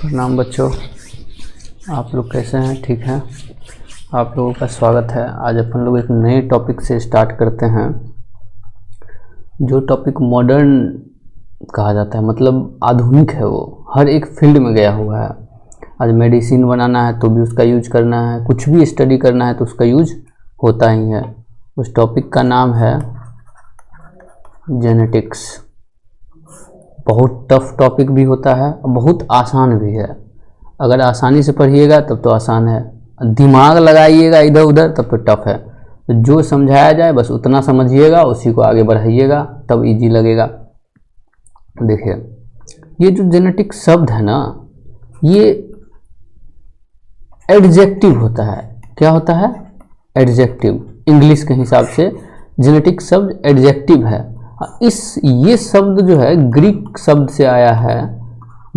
प्रणाम बच्चों, आप लोग कैसे हैं? ठीक हैं? आप लोगों का स्वागत है। आज अपन लोग एक नए टॉपिक से स्टार्ट करते हैं, जो टॉपिक मॉडर्न कहा जाता है, मतलब आधुनिक है। वो हर एक फील्ड में गया हुआ है। आज मेडिसिन बनाना है तो भी उसका यूज करना है, कुछ भी स्टडी करना है तो उसका यूज होता ही है। उस टॉपिक का नाम है जेनेटिक्स। बहुत टफ टॉपिक भी होता है और बहुत आसान भी है। अगर आसानी से पढ़िएगा तब तो आसान है, दिमाग लगाइएगा इधर उधर तब तो टफ है। तो जो समझाया जाए बस उतना समझिएगा, उसी को आगे बढ़ाइएगा, तब इजी लगेगा। देखिए, ये जो जेनेटिक शब्द है ना, ये एडजेक्टिव होता है। क्या होता है? एडजेक्टिव। इंग्लिश के हिसाब से जेनेटिक शब्द एडजेक्टिव है। ये शब्द जो है ग्रीक शब्द से आया है,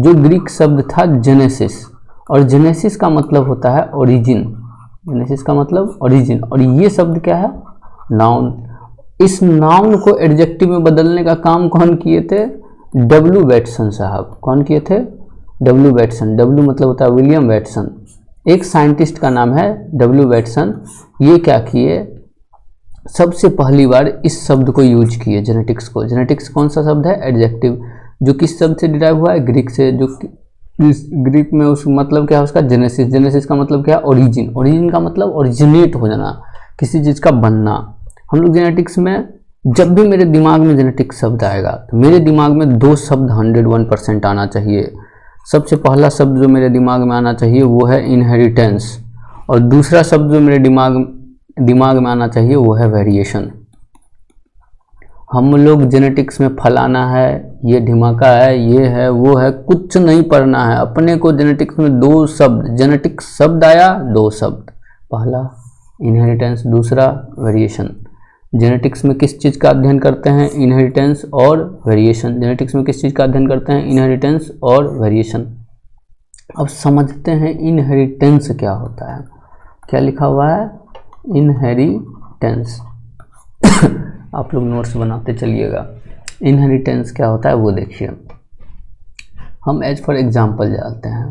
जो ग्रीक शब्द था जेनेसिस, और जेनेसिस का मतलब होता है ओरिजिन। जेनेसिस का मतलब ओरिजिन, और ये शब्द क्या है? नाउन। इस नाउन को एडजेक्टिव में बदलने का काम कौन किए थे? डब्ल्यू वैटसन साहब। कौन किए थे? W Watson. डब्ल्यू मतलब होता है विलियम वैटसन। एक साइंटिस्ट का नाम है डब्ल्यू वैटसन। ये क्या किए? सबसे पहली बार इस शब्द को यूज किए, जेनेटिक्स को। जेनेटिक्स कौन सा शब्द है? एडजेक्टिव, जो किस शब्द से डिराइव हुआ है? ग्रीक से। जो ग्रीक में उस मतलब क्या है उसका? जेनेसिस। जेनेसिस का मतलब क्या है? ओरिजिन। ओरिजिन का मतलब ओरिजिनेट हो जाना, किसी चीज़ का बनना। हम लोग जेनेटिक्स में, जब भी मेरे दिमाग में जेनेटिक्स शब्द आएगा तो मेरे दिमाग में दो शब्द 101% आना चाहिए। सबसे पहला शब्द जो मेरे दिमाग में आना चाहिए वो है इनहेरिटेंस, और दूसरा शब्द जो मेरे दिमाग में आना चाहिए वो है वेरिएशन। हम लोग जेनेटिक्स में फलाना है, ये ढिमाका है, ये है, वो है, कुछ नहीं पढ़ना है अपने को। जेनेटिक्स में दो शब्द, जेनेटिक शब्द आया, दो शब्द, पहला इनहेरिटेंस, दूसरा वेरिएशन। जेनेटिक्स में किस चीज़ का अध्ययन करते हैं? इनहेरिटेंस और वेरिएशन। जेनेटिक्स में किस चीज़ का अध्ययन करते हैं? इनहेरिटेंस और वेरिएशन। अब समझते हैं इनहेरिटेंस क्या होता है। क्या लिखा हुआ है? इनहेरिटेंस। आप लोग नोट्स बनाते चलिएगा। इनहेरिटेंस क्या होता है वो देखिए। हम एज फॉर एग्जाम्पल जानते हैं,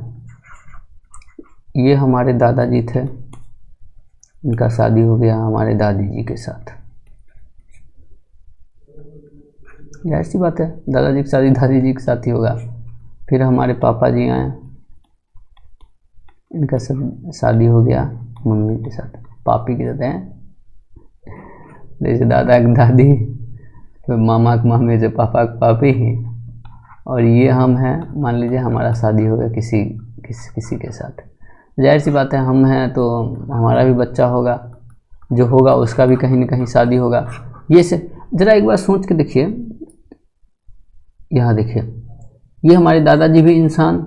ये हमारे दादाजी थे, इनका शादी हो गया हमारे दादी जी के साथ। जाहिर सी बात है, दादाजी की शादी दादी जी के साथ ही होगा। फिर हमारे पापा जी आए, इनका सब शादी हो गया मम्मी के साथ, पापी के साथ हैं। जैसे दादा की दादी, फिर मामा के मामे, से पापा के पापी ही, और ये हम हैं। मान लीजिए हमारा शादी हो गया किसी के साथ। जाहिर सी बात है, हम हैं तो हमारा भी बच्चा होगा, जो होगा उसका भी कहीं न कहीं शादी होगा। ये से ज़रा एक बार सोच के देखिए, यहाँ देखिए, ये हमारे दादाजी भी इंसान,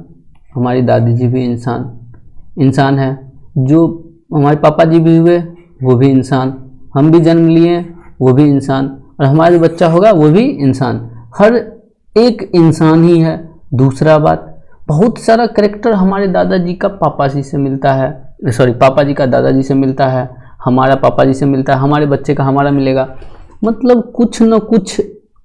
हमारी दादी जी भी इंसान है। जो हमारे पापा जी भी हुए वो भी इंसान, हम भी जन्म लिए वो भी इंसान, और हमारा जो बच्चा होगा वो भी इंसान। हर एक इंसान ही है। दूसरा बात, बहुत सारा कैरेक्टर हमारे दादाजी का पापा जी से मिलता है, पापा जी का दादाजी से मिलता है, हमारा पापा जी से मिलता है, हमारे बच्चे का हमारा मिलेगा। मतलब कुछ न कुछ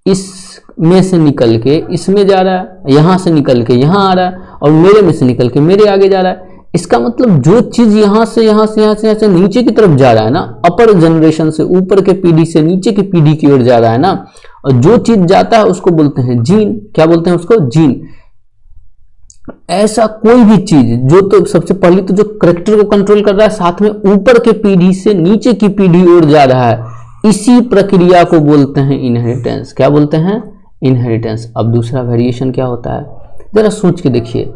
इसमें से निकल के इसमें जा रहा है, यहाँ से निकल के यहाँ आ रहा है, और मेरे में से निकल के मेरे आगे जा रहा है। इसका मतलब जो चीज़ यहाँ से नीचे की तरफ जा रहा है ना, अपर जनरेशन से ऊपर के पीढ़ी से नीचे की पीढ़ी की ओर जा रहा है ना, और जो चीज़ जाता है उसको बोलते हैं जीन। क्या बोलते हैं उसको? जीन। ऐसा कोई भी चीज़ जो, तो सबसे पहले तो जो करेक्टर को कंट्रोल कर रहा है, साथ में ऊपर के पीढ़ी से नीचे की पीढ़ी ओर जा रहा है, इसी प्रक्रिया को बोलते हैं इनहेरिटेंस। क्या बोलते हैं? इनहेरिटेंस। अब दूसरा वेरिएशन क्या होता है? जरा सोच के देखिए।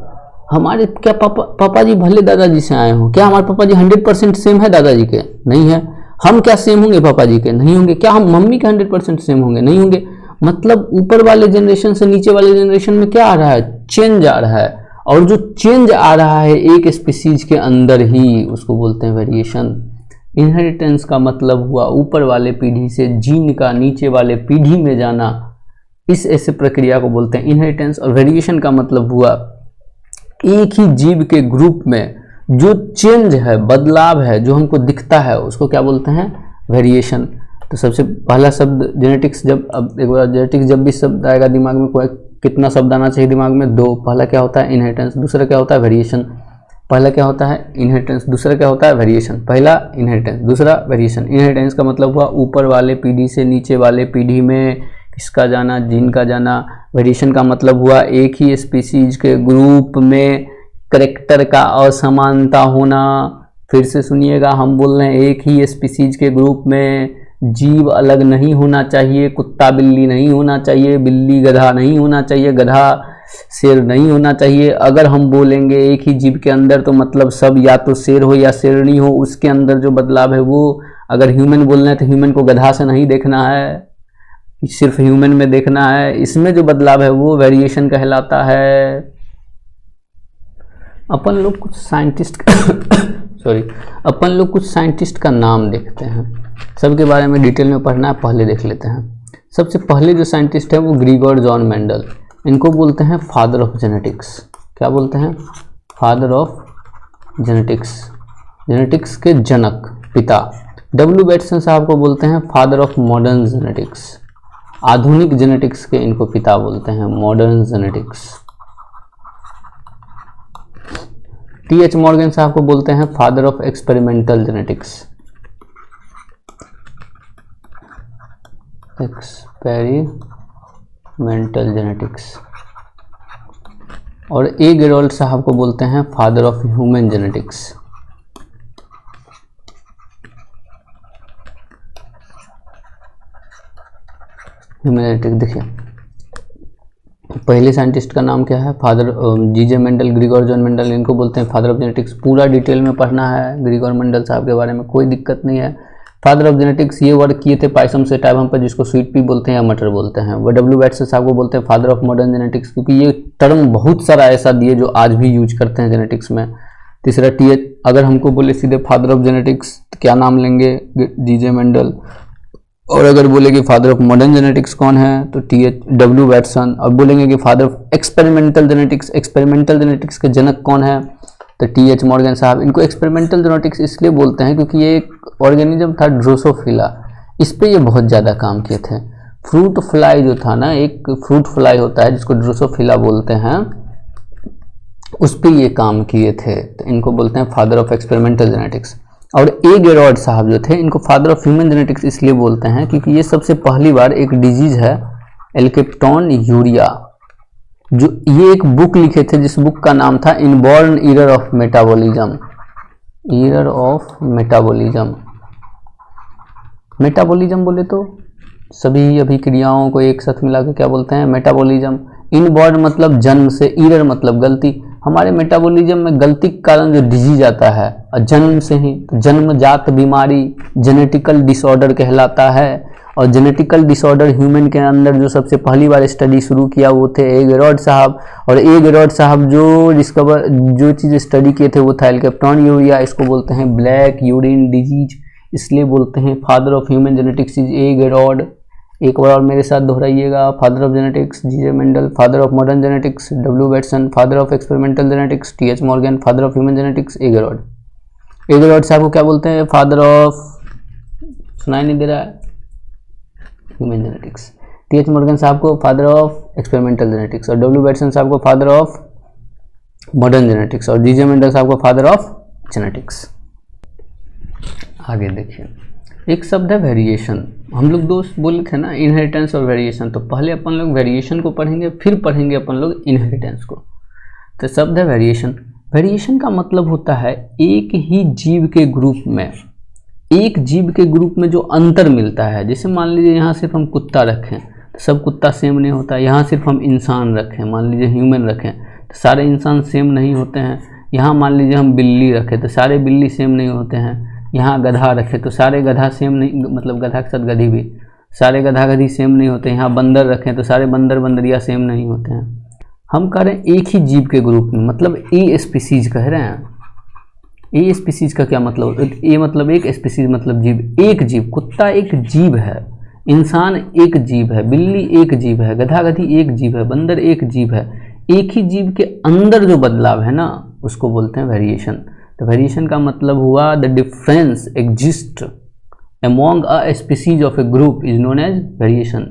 हमारे क्या पापा जी भले दादाजी से आए हों, क्या हमारे पापा जी 100% सेम है दादाजी के? नहीं है। हम क्या सेम होंगे पापा जी के? नहीं होंगे। क्या हम मम्मी के 100% सेम होंगे? नहीं होंगे। मतलब ऊपर वाले जनरेशन से नीचे वाले जनरेशन में क्या आ रहा है? चेंज आ रहा है, और जो चेंज आ रहा है एक स्पीसीज के अंदर ही, उसको बोलते हैं वेरिएशन। इनहेरिटेंस का मतलब हुआ ऊपर वाले पीढ़ी से जीन का नीचे वाले पीढ़ी में जाना, इस ऐसे प्रक्रिया को बोलते हैं इनहेरिटेंस। और वेरिएशन का मतलब हुआ एक ही जीव के ग्रुप में जो चेंज है, बदलाव है, जो हमको दिखता है, उसको क्या बोलते हैं? वेरिएशन। तो सबसे पहला शब्द जेनेटिक्स, जब अब एक बार जेनेटिक्स जब भी शब्द आएगा दिमाग में, कोई कितना शब्द आना चाहिए दिमाग में? 2। पहला क्या होता है? इनहेरिटेंस। दूसरा क्या होता है? वेरिएशन। पहला क्या होता है? इनहेरिटेंस। दूसरा क्या होता है? वेरिएशन। पहला इनहेरिटेंस, दूसरा वेरिएशन। इनहेरिटेंस का मतलब हुआ ऊपर वाले पीढ़ी से नीचे वाले पीढ़ी में किसका जाना? जीन का जाना। वेरिएशन का मतलब हुआ एक ही स्पीसीज के ग्रुप में करेक्टर का असमानता होना। फिर से सुनिएगा, हम बोल रहे हैं एक ही स्पीसीज के ग्रुप में जीव अलग नहीं होना चाहिए। कुत्ता बिल्ली नहीं होना चाहिए, बिल्ली गधा नहीं होना चाहिए, गधा शेर नहीं होना चाहिए। अगर हम बोलेंगे एक ही जीव के अंदर तो मतलब सब या तो शेर हो या शेरनी हो, उसके अंदर जो बदलाव है वो, अगर ह्यूमन बोलना है तो ह्यूमन को गधा से नहीं देखना है, सिर्फ ह्यूमन में देखना है। इसमें जो बदलाव है वो वेरिएशन कहलाता है। अपन लोग कुछ साइंटिस्ट अपन लोग कुछ साइंटिस्ट का नाम देखते हैं, सबके बारे में डिटेल में पढ़ना है, पहले देख लेते हैं। सबसे पहले जो साइंटिस्ट है वो ग्रीगोर जॉन मेंडल, इनको बोलते हैं फादर ऑफ जेनेटिक्स। क्या बोलते हैं? फादर ऑफ जेनेटिक्स, जेनेटिक्स के जनक, पिता। डब्ल्यू बैटसन साहब को बोलते हैं फादर ऑफ मॉडर्न जेनेटिक्स, आधुनिक जेनेटिक्स के इनको पिता बोलते हैं, मॉडर्न जेनेटिक्स। टी.एच. मॉर्गन साहब को बोलते हैं father of experimental genetics, experimental genetics. और ए. गेरोल्ड साहब को बोलते हैं father of human genetics. Human genetics देखिए, पहले साइंटिस्ट का नाम क्या है? Father G J. Mendel, Gregor John Mendel, इनको बोलते हैं फादर ऑफ जेनेटिक्स। पूरा डिटेल में पढ़ना है ग्रीगोर मेंडल साहब के बारे में, कोई दिक्कत नहीं है। फादर ऑफ जेनेटिक्स ये वर्क किए थे पाइसम से टाइम पर, जिसको स्वीट पी बोलते हैं या मटर बोलते हैं। वो डब्ल्यू बैटसन साहब को बोलते हैं फादर ऑफ मॉडर्न जेनेटिक्स, क्योंकि ये टर्म बहुत सारा ऐसा दिए जो आज भी यूज करते हैं जेनेटिक्स में। तीसरा टी.एच. अगर हमको बोले सीधे फादर ऑफ जेनेटिक्स तो क्या नाम लेंगे? जी.जे. मेंडल। और अगर बोले कि फादर ऑफ मॉडर्न जेनेटिक्स कौन है तो टी.एच. W Bateson. और बोलेंगे कि father of experimental genetics, experimental genetics के जनक कौन है तो टी.एच. मॉर्गन साहब। इनको एक्सपेरिमेंटल जेनेटिक्स इसलिए बोलते हैं क्योंकि ये एक ऑर्गेनिज्म था ड्रोसोफिला, इस पे ये बहुत ज़्यादा काम किए थे। फ्रूट फ्लाई जो था ना, एक फ्रूट फ्लाई होता है जिसको ड्रोसोफिला बोलते हैं, उस पे ये काम किए थे, तो इनको बोलते हैं फादर ऑफ एक्सपेरिमेंटल जेनेटिक्स। और ए. गेरॉड साहब जो थे, इनको फादर ऑफ ह्यूमन जेनेटिक्स इसलिए बोलते हैं क्योंकि ये सबसे पहली बार एक डिजीज है एल्केप्टोन यूरिया, जो ये एक बुक लिखे थे जिस बुक का नाम था inborn error of metabolism. Error of metabolism, metabolism बोले तो सभी अभिक्रियाओं को एक साथ मिला के क्या बोलते हैं? मेटाबॉलिज्म। इनबॉर्न मतलब जन्म से, एरर मतलब गलती। हमारे मेटाबॉलिज्म में गलती के कारण जो डिजीज आता है जन्म से ही, तो जन्मजात बीमारी जेनेटिकल डिसऑर्डर कहलाता है। और जेनेटिकल डिसऑर्डर ह्यूमन के अंदर जो सबसे पहली बार स्टडी शुरू किया वो थे ए. गेरॉड साहब। और ए. गेरॉड साहब जो चीज़ स्टडी किए थे वो था एल्केप्टोन यूरिया, इसको बोलते हैं ब्लैक यूरिन डिजीज, इसलिए बोलते हैं father of human genetics is A. Garrod. एक बार और मेरे साथ दोहराइएगा, father of genetics G J. Mendel, father of modern genetics W Bateson, father of experimental genetics T H. Morgan, father of human genetics A. Garrod. A. Garrod साहब को क्या बोलते हैं? फादर ऑफ, सुनाई नहीं दे रहा है, ह्यूमन जेनेटिक्स। टी.एच. मॉर्गन साहब को फादर ऑफ एक्सपेरिमेंटल जेनेटिक्स, और डब्ल्यू बैटसन साहब को फादर ऑफ मॉडर्न जेनेटिक्स, और जी.जे. मेंडल साहब को फादर ऑफ जेनेटिक्स। आगे देखिए, एक शब्द है वेरिएशन। हम लोग दोस्त बोले थे ना इनहेरिटेंस और वेरिएशन, तो पहले अपन लोग वेरिएशन को पढ़ेंगे, फिर पढ़ेंगे अपन लोग इनहेरिटेंस को। तो शब्द है वेरिएशन। वेरिएशन का मतलब होता है एक ही जीव के ग्रुप में, एक जीव के ग्रुप में जो अंतर मिलता है। जैसे मान लीजिए यहाँ सिर्फ हम कुत्ता रखें तो सब कुत्ता सेम नहीं होता, यहाँ सिर्फ हम इंसान रखें, मान लीजिए ह्यूमन रखें तो सारे इंसान सेम नहीं होते हैं। यहाँ मान लीजिए हम बिल्ली रखें तो सारे बिल्ली सेम नहीं होते हैं। यहाँ गधा रखें तो सारे गधा सेम नहीं, मतलब गधा के साथ गधी भी, सारे गधा गधी सेम नहीं होते। यहाँ बंदर रखें तो सारे बंदर बंदरिया सेम नहीं होते हैं। हम कह रहे हैं एक ही जीव के ग्रुप में, मतलब ए स्पीसीज कह रहे हैं। ए स्पीसीज का क्या मतलब? ए मतलब एक, स्पीसीज मतलब जीव। एक जीव, कुत्ता एक जीव है, इंसान एक जीव है, बिल्ली एक जीव है, गधा गधी एक जीव है, बंदर एक जीव है। एक ही जीव के अंदर जो बदलाव है ना उसको बोलते हैं वेरिएशन। तो वेरिएशन का मतलब हुआ the difference exist among a species of a group is known as variation.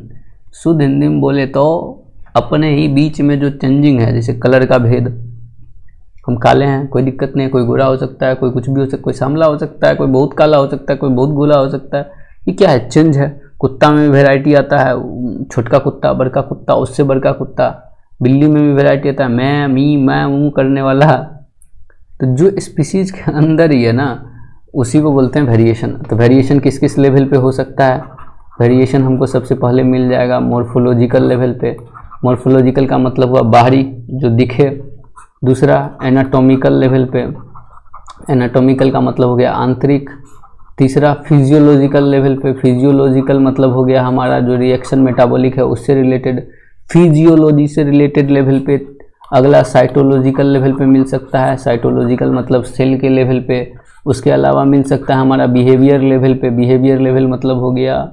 शुद्ध हिंदी में बोले तो अपने ही बीच में जो चेंजिंग है, जैसे कलर का भेद, हम काले हैं कोई दिक्कत नहीं, कोई गोरा हो सकता है, कोई कुछ भी हो सकता है, कोई सांवला हो सकता है, कोई बहुत काला हो सकता है, कोई बहुत गोरा हो सकता है। ये क्या है? चेंज है। कुत्ता में भी वेराइटी आता है, छोटका कुत्ता, बड़का कुत्ता, उससे बड़का कुत्ता। बिल्ली में भी वेराइटी आता है, मैं, मी, मैं, मुँह करने वाला। तो जो स्पीसीज के अंदर ही है ना, उसी को बोलते हैं वेरिएशन। तो वेरिएशन किस किस लेवल पे हो सकता है? वेरिएशन हमको सबसे पहले मिल जाएगा मॉर्फोलॉजिकल लेवल पे। मॉर्फोलॉजिकल का मतलब हुआ बाहरी जो दिखे। दूसरा एनाटॉमिकल लेवल पे, एनाटॉमिकल का मतलब हो गया आंतरिक। तीसरा फिजियोलॉजिकल लेवल पे, फिजियोलॉजिकल मतलब हो गया हमारा जो रिएक्शन मेटाबॉलिक है उससे रिलेटेड, फिजियोलॉजी से रिलेटेड लेवल पे। अगला साइटोलॉजिकल लेवल पे मिल सकता है, साइटोलॉजिकल मतलब सेल के लेवल पे। उसके अलावा मिल सकता है हमारा बिहेवियर लेवल पे, बिहेवियर लेवल मतलब हो गया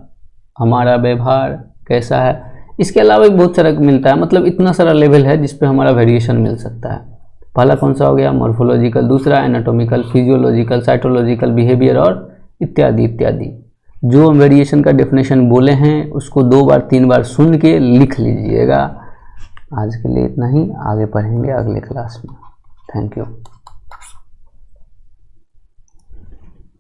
हमारा व्यवहार कैसा है। इसके अलावा भी बहुत सारा मिलता है, मतलब इतना सारा लेवल है जिस पे हमारा वेरिएशन मिल सकता है। पहला कौन सा हो गया? मॉर्फोलॉजिकल, दूसरा एनाटॉमिकल, फिजियोलॉजिकल, साइटोलॉजिकल, बिहेवियर और इत्यादि इत्यादि। जो वेरिएशन का डेफिनेशन बोले हैं उसको 2 बार 3 बार सुन के लिख लीजिएगा। आज के लिए इतना ही, आगे पढ़ेंगे अगले क्लास में। Thank you.